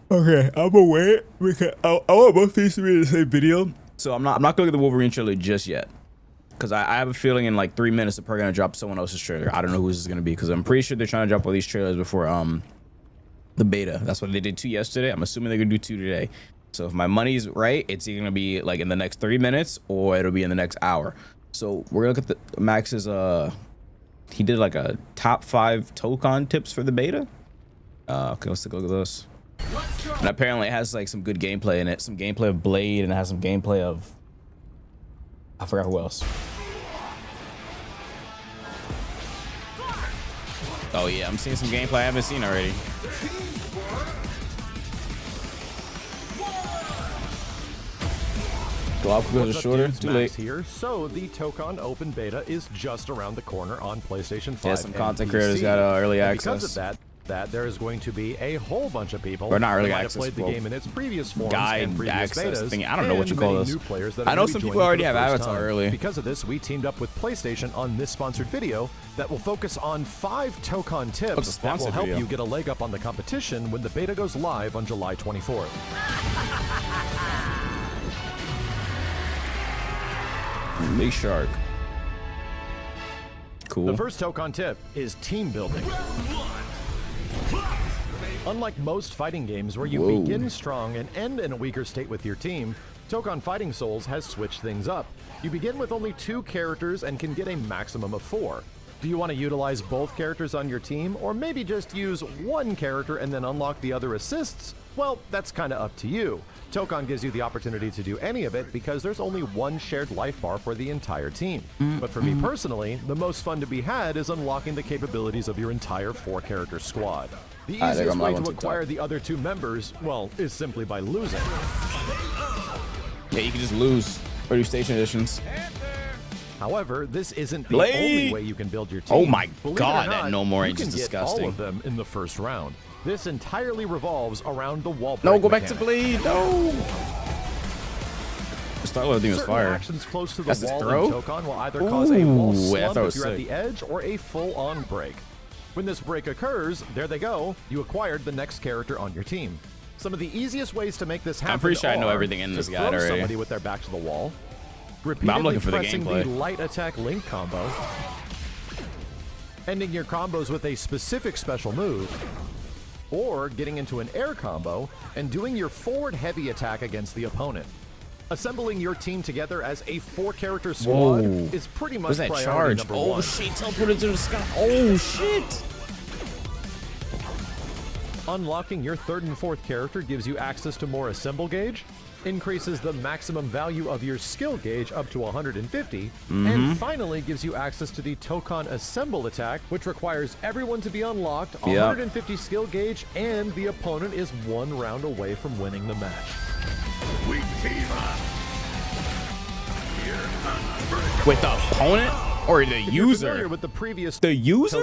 Okay, I'm gonna wait because I want both these to be in the same video. So I'm not gonna look at the Wolverine trailer just yet, because I have a feeling in like 3 minutes they're probably gonna drop someone else's trailer. I don't know who this is gonna be, because I'm pretty sure they're trying to drop all these trailers before the beta. That's what they did 2 yesterday. I'm assuming they're gonna do 2 today. So if my money's right, it's either gonna be like in the next 3 minutes or it'll be in the next hour. So we're gonna look at the Max's he did like a top 5 Tōkon tips for the beta. Okay, let's take a look at this. And apparently it has like some good gameplay in it, some gameplay of Blade, and it has some gameplay of, I forgot who else. Oh yeah, I'm seeing some gameplay I haven't seen already. Go up goes shorter. Too late. Here. So the Tōkon open beta is just around the corner on PlayStation 5. Yeah, some content creators got early access. Because of that there is going to be a whole bunch of people or not early who might access, have played the game in its previous forms guide and previous access betas, thing. I don't know what you call this. New players that I know some people already have Avatar early. Because of this, we teamed up with PlayStation on this sponsored video that will focus on 5 Tōkon tips that will help you get a leg up on the competition when the beta goes live on July 24th. Big shark. Cool. The first Tōkon tip is team building. Unlike most fighting games where you begin strong and end in a weaker state with your team, Tōkon Fighting Souls has switched things up. You begin with only 2 characters and can get a maximum of 4. Do you want to utilize both characters on your team, or maybe just use one character and then unlock the other assists? Well, that's kind of up to you. Tōkon gives you the opportunity to do any of it because there's only one shared life bar for the entire team. But for me personally, the most fun to be had is unlocking the capabilities of your entire 4-character squad. The easiest way to acquire the other 2 members, well, is simply by losing. Yeah, you can just lose or do station editions. However, this isn't the only way you can build your team. Oh my god, that no more range is disgusting. You can get all of them in the first round. This entirely revolves around the wall break No, go back mechanic. to Blade. No. The Star-Lord thing was fire. Actions close to the That's wall his throw? in Tōkon will either cause a wall slump if you're at sick. the edge or a full-on break. When this break occurs, there they go. You acquired the next character on your team. Some of the easiest ways to make this happen I'm pretty sure I know are everything in this to guide throw already. somebody with their back to the wall, But I'm looking for the pressing gameplay. the light attack link combo, ending your combos with a specific special move, or getting into an air combo and doing your forward heavy attack against the opponent. Assembling your team together as a 4-character squad is pretty much that priority charge? number Oh 1. shit, teleported to the sky. Oh shit. Unlocking your 3rd and 4th character gives you access to more assemble gauge, increases the maximum value of your skill gauge up to 150, and finally gives you access to the Tōkon Assemble attack, which requires everyone to be unlocked, 150 skill gauge, and the opponent is 1 round away from winning the match. We team up. With the opponent or the user? With the previous The user?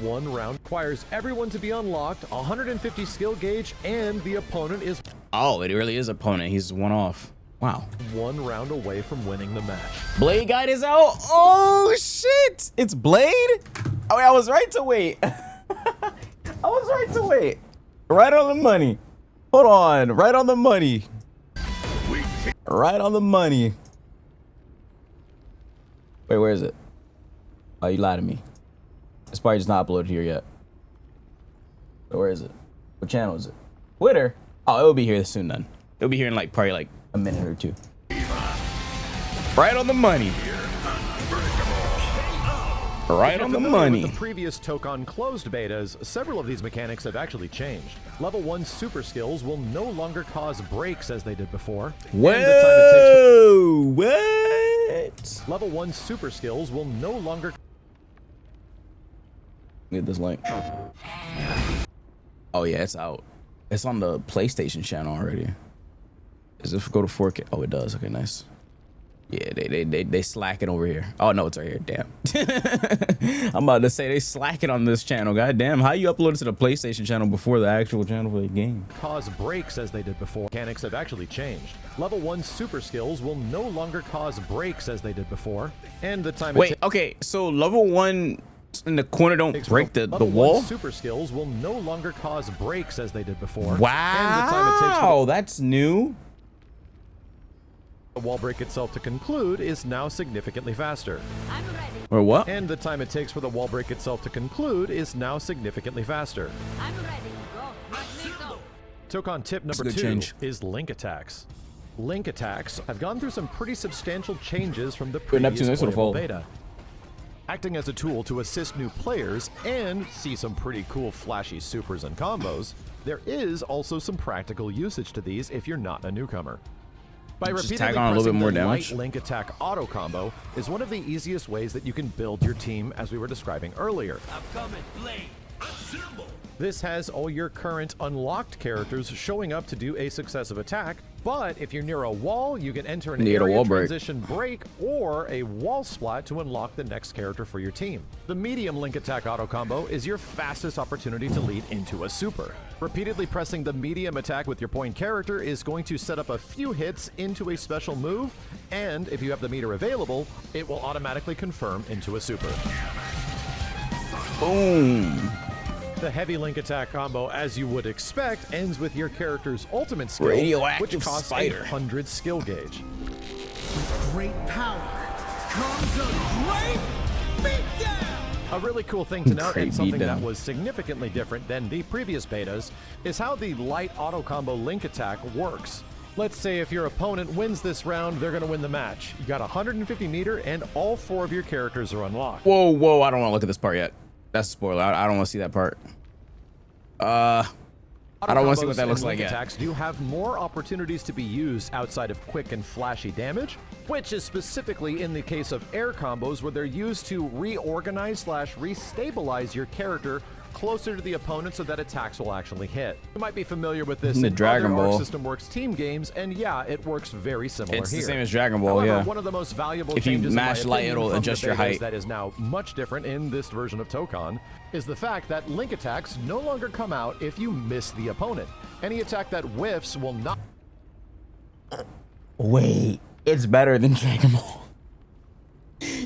1 round requires everyone to be unlocked, 150 skill gauge, and the opponent is Oh, it really is opponent. He's one off. Wow. 1 round away from winning the match. Blade guide is out. Oh shit! It's Blade? Oh, I was right to wait. I was right to wait. Right on the money. Hold on. Right on the money. Right on the money. Wait, where is it? Oh, you lied to me. It's probably just not uploaded here yet. So where is it? What channel is it? Twitter? Oh, it will be here soon then. It'll be here in like probably like a minute or 2. Right on the money. Right on the money. With the previous Tōkon closed betas, several of these mechanics have actually changed. Level 1 super skills will no longer cause breaks as they did before. Whoa! What? Level 1 super skills will no longer... Get this link. Oh yeah, it's out. It's on the PlayStation channel already. Does it go to 4K? Oh, it does. Okay, nice. Yeah, they slacking over here. Oh no, it's right here. Damn. I'm about to say they slacking on this channel. God damn, how you upload it to the PlayStation channel before the actual channel for the game? Cause breaks as they did before. Mechanics have actually changed. Level 1 super skills will no longer cause breaks as they did before. And the time. Wait, okay, so level 1 in the corner don't break the Level wall. 1 super skills will no longer cause breaks as they did before. Wow, And the time it takes for that's new. the wall break itself to conclude is now significantly faster. I'm ready. Or what? And the time it takes for the wall break itself to conclude is now significantly faster. I'm ready. Go. Let me go. Tōkon tip That's a number good 2 change. is link attacks. Link attacks have gone through some pretty substantial changes from the Good Neptune, previous nice little playable fall. beta. Acting as a tool to assist new players and see some pretty cool flashy supers and combos, there is also some practical usage to these if you're not a newcomer. By Just repeatedly tag on a little bit pressing more the damage. light link attack auto combo is one of the easiest ways that you can build your team, as we were describing earlier. Upcoming blade. Assemble. This has all your current unlocked characters showing up to do a successive attack, but if you're near a wall, you can enter an Need a area wall break. transition break or a wall splat to unlock the next character for your team. The medium link attack auto combo is your fastest opportunity to lead into a super. Repeatedly pressing the medium attack with your point character is going to set up a few hits into a special move, and if you have the meter available, it will automatically confirm into a super. Boom. The heavy link attack combo, as you would expect, ends with your character's ultimate skill, Radioactive which costs spider. 100 skill gauge. Great power comes a great beatdown. A really cool thing to note, Great and something that beatdown. was significantly different than the previous betas, is how the light auto combo link attack works. Let's say if your opponent wins this round, they're going to win the match. You got 150 meter, and all 4 of your characters are unlocked. Whoa, whoa! I don't want to look at this part yet. That's a spoiler. I don't want to see that part. I don't want to see what that looks like yet. Attacks do have more opportunities to be used outside of quick and flashy damage, which is specifically in the case of air combos where they're used to reorganize / restabilize your character closer to the opponent so that attacks will actually hit. You might be familiar with this In the in Dragon other Arc Ball. System Works team games, and yeah, it works very similar It's here. the same as Dragon Ball, However, yeah. one of the most valuable If you changes, in my mash light, opinion, it'll from the adjust your betas height. that is now much different in this version of Tōkon is the fact that link attacks no longer come out if you miss the opponent. Any attack that whiffs will not. Wait, it's better than Dragon Ball.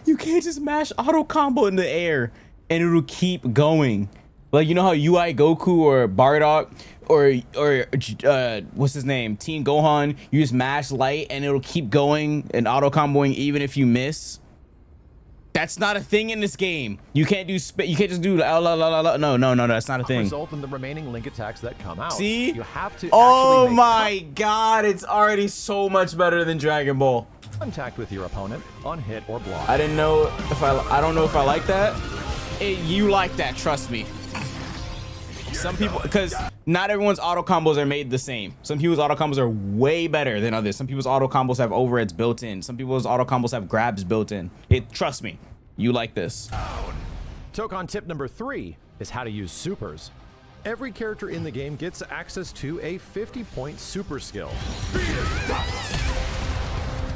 You can't just mash auto combo in the air and it'll keep going. Like, you know how UI Goku or Bardock or what's his name, Teen Gohan, you just mash light and it'll keep going and auto comboing even if you miss. That's not a thing in this game. You can't do you can't just do la la la la la. No, that's not a thing. Result in the remaining link attacks that come out. See? You have to. Oh actually make my god, it's already so much better than Dragon Ball. contact with your opponent on hit or block. I didn't know if I don't know if I like that. You like that, trust me. Some people, because not everyone's auto combos are made the same. Some people's auto combos are way better than others. Some people's auto combos have overheads built in. Some people's auto combos have grabs built in. Trust me, you like this. Tōkon tip number 3 is how to use supers. Every character in the game gets access to a 50-point super skill.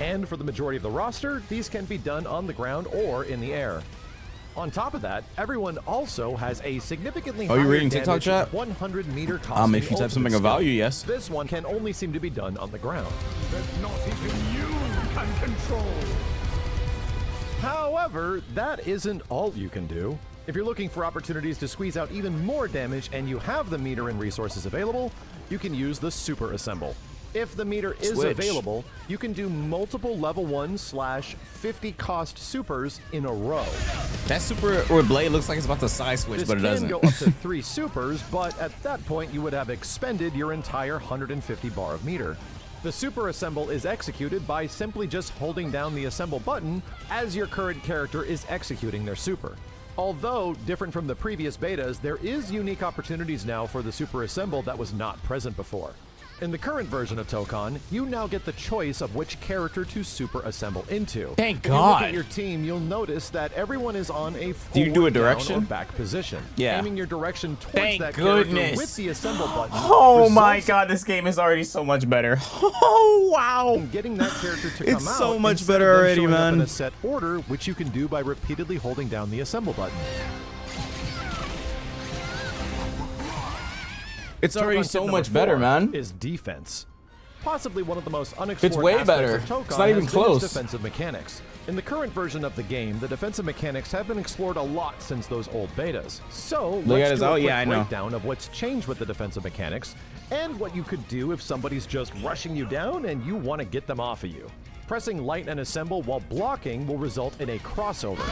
And for the majority of the roster, these can be done on the ground or in the air. On top of that, everyone also has a significantly Are you higher reading TikTok damage chat? 100-meter costing If you type something ultimate of value, skill. yes. This one can only seem to be done on the ground. That not even you can control. However, that isn't all you can do. If you're looking for opportunities to squeeze out even more damage and you have the meter and resources available, you can use the Super Assemble. If the meter is Switch. available, you can do multiple level 1/50 cost supers in a row. That super or blade looks like it's about to side switch, This but it can doesn't. go up to 3 supers, but at that point you would have expended your entire 150 bar of meter. The Super Assemble is executed by simply just holding down the Assemble button as your current character is executing their super. Although different from the previous betas, there is unique opportunities now for the Super Assemble that was not present before. In the current version of Tōkon, you now get the choice of which character to super assemble into. Thank If you look God. at your team, you'll notice that everyone is on a Do you do a forward, down, direction? or back position. Yeah. Aiming your direction towards Thank that goodness. character with the assemble button. Oh my results god, this game is already so much better. Oh wow. in getting that character to come It's out. so much instead better of them already, showing up in man. a set order, which you can do by repeatedly holding down the assemble button. It's already Tōkon so tip much number better, 4 man. Is defense. Possibly one of the most unexplored way aspects better. of Tōkon It's not even has been its close. defensive mechanics. In the current version of the game, the defensive mechanics have been explored a lot since those old betas. So let's do a quick breakdown of what's changed with the defensive mechanics and what you could do if somebody's just rushing you down and you want to get them off of you. Pressing light and assemble while blocking will result in a crossover.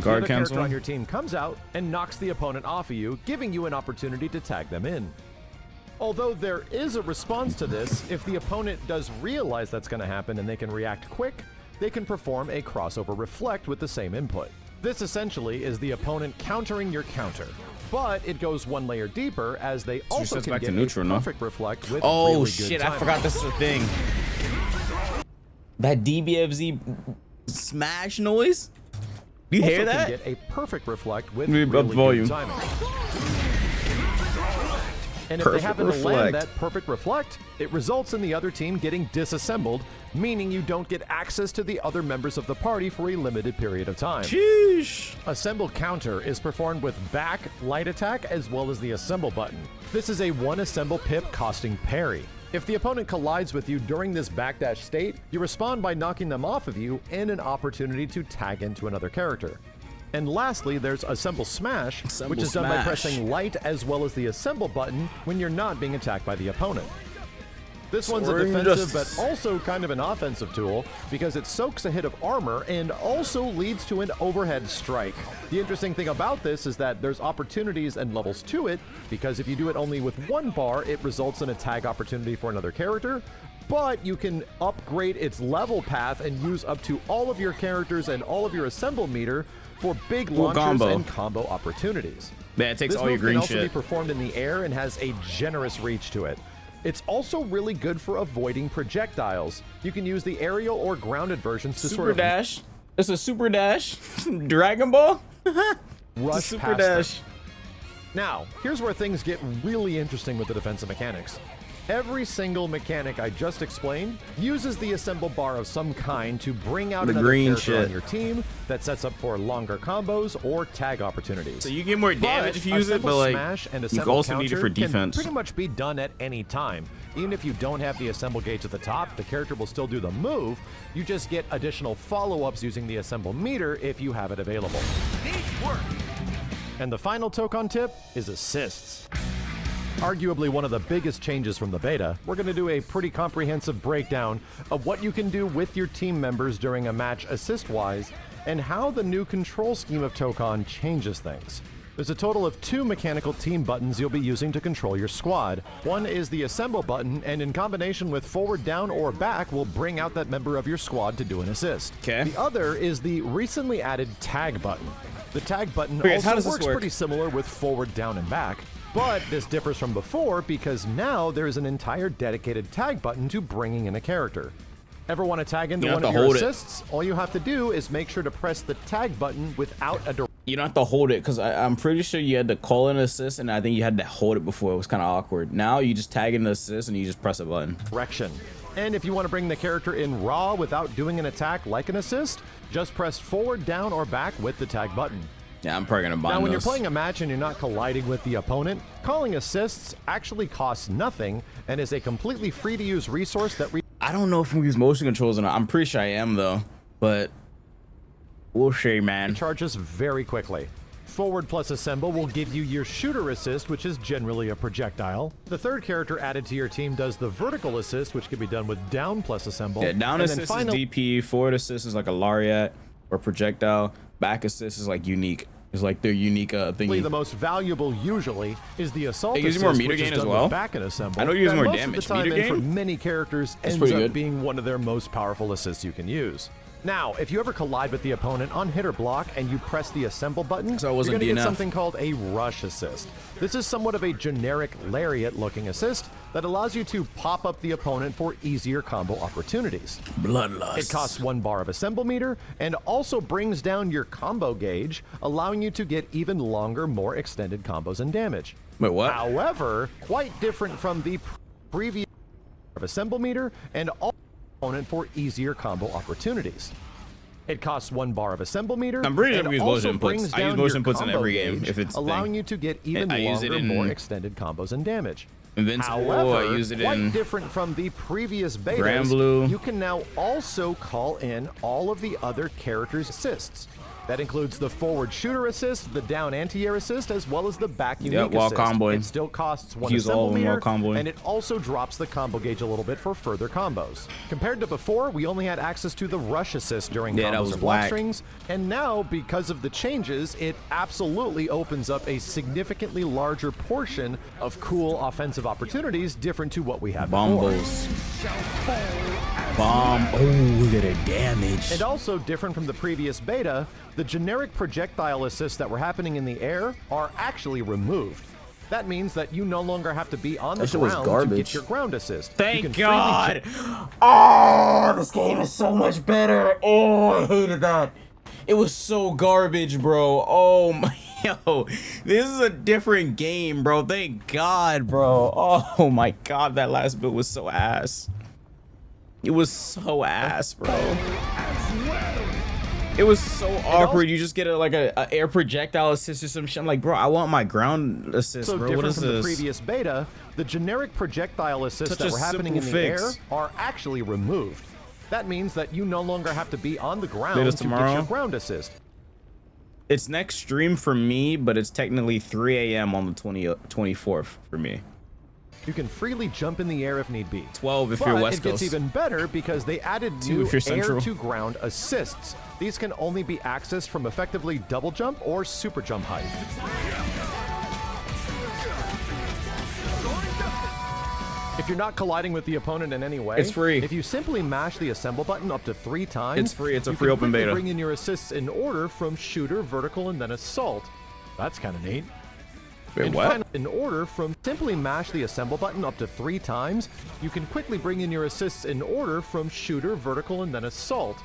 Guard the cancel character on your team comes out and knocks the opponent off of you, giving you an opportunity to tag them in. Although there is a response to this, if the opponent does realize that's going to happen and they can react quick, they can perform a crossover reflect with the same input. This essentially is the opponent countering your counter, but it goes one layer deeper as they also can get a perfect reflect with really good timing. I forgot this is a thing. That DBFZ smash noise? You hear that? Can get a perfect reflect with really good timing. And if they happen to land that perfect reflect, it results in the other team getting disassembled, meaning you don't get access to the other members of the party for a limited period of time. Sheesh. Assemble counter is performed with back, light attack, as well as the assemble button. This is a one assemble pip costing parry. If the opponent collides with you during this backdash state, you respond by knocking them off of you and an opportunity to tag into another character. And lastly, there's Assemble Smash, which is done by pressing light as well as the Assemble button when you're not being attacked by the opponent. This one's a defensive but also kind of an offensive tool because it soaks a hit of armor and also leads to an overhead strike. The interesting thing about this is that there's opportunities and levels to it because if you do it only with one bar, it results in a tag opportunity for another character, but you can upgrade its level path and use up to all of your characters and all of your assemble meter for big launchers and combo opportunities. Yeah, it takes all your green shit. This move can also be performed in the air and has a generous reach to it. It's also really good for avoiding projectiles. You can use the aerial or grounded versions to super dash. It's a super dash. Dragon Ball. Rush super dash. Now, here's where things get really interesting with the defensive mechanics. Every single mechanic I just explained uses the assemble bar of some kind to bring out another character on your team that sets up for longer combos or tag opportunities. So you get more damage if you use it, but like smash and you also need it for defense. Can pretty much be done at any time. Even if you don't have the assemble gauge at the top, the character will still do the move. You just get additional follow-ups using the assemble meter if you have it available. And the final Tōkon tip is assists. Arguably one of the biggest changes from the beta, we're going to do a pretty comprehensive breakdown of what you can do with your team members during a match assist-wise, and how the new control scheme of Tōkon changes things. There's a total of 2 mechanical team buttons you'll be using to control your squad. One is the assemble button, and in combination with forward, down, or back will bring out that member of your squad to do an assist. Okay. The other is the recently added tag button. The tag button also works pretty similar with forward, down, and back. But this differs from before because now there is an entire dedicated tag button to bringing in a character. Ever want to tag into one of your assists? All you have to do is make sure to press the tag button without a direct. You don't have to hold it because I'm pretty sure you had to call an assist and I think you had to hold it before. It was kind of awkward. Now you just tag in the assist and you just press a button. Direction. And if you want to bring the character in raw without doing an attack like an assist, just press forward, down, or back with the tag button. Yeah, I'm probably gonna buy Now, when you're playing a match and you're not colliding with the opponent, calling assists actually costs nothing and is a completely free-to-use resource that I don't know if we use motion controls or not. I'm pretty sure I am though, but we'll see, man. Charges very quickly. Forward plus assemble will give you your shooter assist, which is generally a projectile. The third character added to your team does the vertical assist, which can be done with down plus assemble. Yeah, down assist is DP, forward assist is like a lariat or projectile. Back assist is like unique. It's like their unique thingy. The most valuable usually is the assault assist, it gives you more meter gain as well. Back and assemble. I know you use more most damage. Of the time meter gain for many characters ends up being one of their most powerful assists you can use. Now, if you ever collide with the opponent on hit or block and you press the assemble button, you're going to get something called a rush assist. This is somewhat of a generic lariat-looking assist that allows you to pop up the opponent for easier combo opportunities. Bloodlust. It costs 1 bar of assemble meter and also brings down your combo gauge, allowing you to get even longer, more extended combos and damage. Wait, what? However, quite different from the previous of assemble meter and all opponent for easier combo opportunities. It costs 1 bar of assemble meter. I'm pretty sure we use motion inputs. I use motion inputs in every game if it's allowing you to get even longer, more extended combos and damage. Invincible. However, I use it quite in different from the previous Grand betas, Blue. you can now also call in all of the other characters' assists. That includes the forward shooter assist, the down anti-air assist, as well as the back unique while assist. comboing. It still costs one Use all assemble of them while meter, comboing. and it also drops the combo gauge a little bit for further combos. Compared to before, we only had access to the rush assist during Yeah, that combos was or block whack. strings, and now, because of the changes, it absolutely opens up a significantly larger portion of cool offensive opportunities different to what we had before. bombos. Bomb. Oh, look at the damage. And also different from the previous beta, the generic projectile assists that were happening in the air are actually removed. That means that you no longer have to be on the That shit was ground to garbage. get your ground assist. You Thank can freely God. jump- Oh, this game is so much better. Oh, I hated that. It was so garbage, bro. Oh my, yo, this is a different game, bro. Thank God, bro. Oh my God, that last bit was so ass. It was so ass, bro. It was so awkward. You just get a air projectile assist or some shit. I'm like, bro, I want my ground assist, So bro. What different is from the this? previous beta, the generic projectile assists Such that a were happening in simple the fix. air are actually removed. That means that you no longer have to be on the ground Betas to get tomorrow? your ground assist. It's next stream for me, but it's technically 3 a.m. on the 24th for me. You can freely jump in the air if need be. 12 if But you're West it gets Coast. even better because they added 2 new if you're Central. air-to-ground assists. These can only be accessed from effectively double jump or super jump height. If you're not colliding with the opponent in any way, It's free. If you simply mash the assemble button up to 3 times, It's free. It's a you free can open quickly beta. bring in your assists in order from shooter, vertical, and then assault. That's kind of neat. Wait, And what? finally, in order from simply mash the assemble button up to 3 times, you can quickly bring in your assists in order from shooter, vertical, and then assault.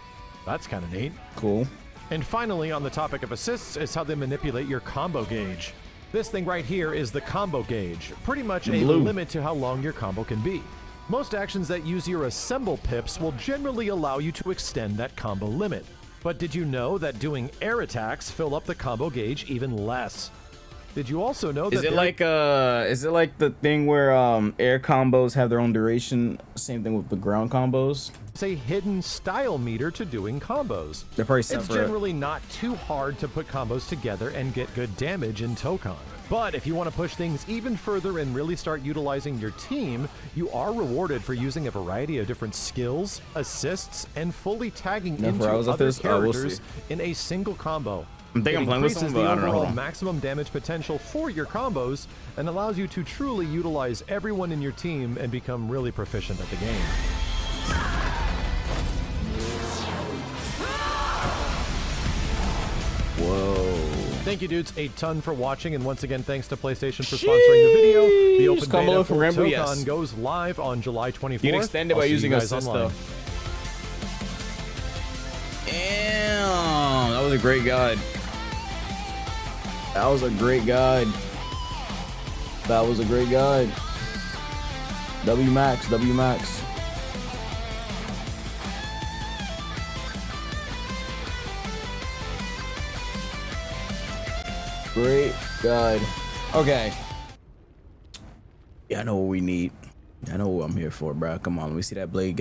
That's kind of neat. Cool. And finally, on the topic of assists, is how they manipulate your combo gauge. This thing right here is the combo gauge, pretty much a Blue. limit to how long your combo can be. Most actions that use your assemble pips will generally allow you to extend that combo limit. But did you know that doing air attacks fill up the combo gauge even less? Did you also know that Is it like the thing where air combos have their own duration? Same thing with the ground combos. there's a hidden style meter to doing combos? They're probably It's separate. generally not too hard to put combos together and get good damage in Tōkon. But if you want to push things even further and really start utilizing your team, you are rewarded for using a variety of different skills, assists, and fully tagging Never into I was at other this? We'll characters see. in a single combo. I'm thinking It I'm playing with increases someone, but the I don't know. overall Hold on. maximum damage potential for your combos and allows you to truly utilize everyone in your team and become really proficient at the game. Whoa. Thank you, dudes, a ton for watching, and once again, thanks to PlayStation for sponsoring the video. The open Come beta below for for Rainbow, Tōkon yes. goes live on July 24th. You can extend it I'll by see you using guys assist online. though. Damn, that was a great guide. That was a great guide. That was a great guide. W Max, W Max. Great guide. Okay. Yeah, I know what we need. I know what I'm here for, bro. Come on, let me see that blade.